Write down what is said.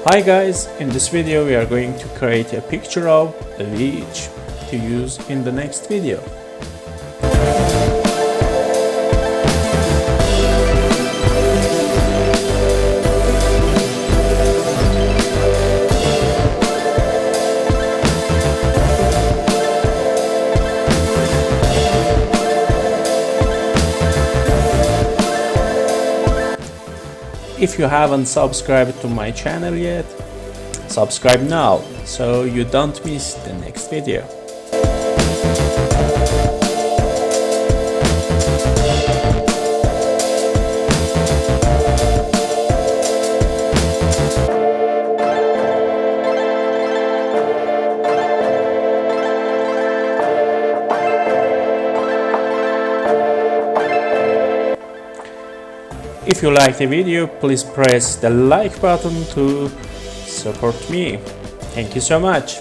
Hi guys, in this video we are going to create a picture of the beach to use in the next video. If you haven't subscribed to my channel yet, subscribe now so you don't miss the next video. If you like the video, please press the like button to support me. Thank you so much.